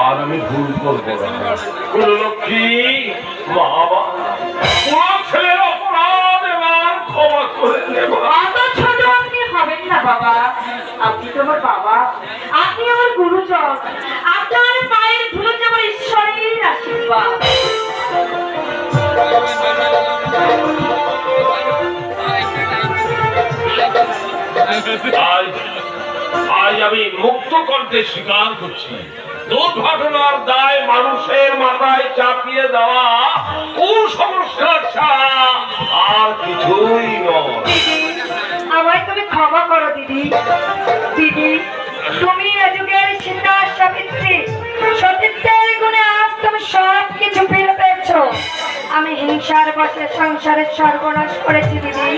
আর আমি ভুল করবো না। কুললক্ষ্মী মা বাবা ছেলের অপরাধ এবার ক্ষমা করে দেব। অত ছোট আপনি হবেন না বাবা, আপনি তো আমার বাবা, আপনি আমার গুরুজন, আপনার পায়ের ধুলো যে আমার ঈশ্বরের আশীর্বাদ। আজ আমি মুক্ত কণ্ঠে স্বীকার করছি, দুর্ঘটনার দায় মানুষের মাথায় চাপিয়ে দেওয়া কুসংস্কার ছাড়া আর কিছুই নয়। আমায় তুমি ক্ষমা করো দিদি। দিদি, তুমি এ যুগের সীতা সাবিত্রী, সতীত্বের গুণে আজ তুমি সব কিছু ফিরে পেয়েছো। আমি হিংসার বশে সংসারের সর্বনাশ করেছি দিদি,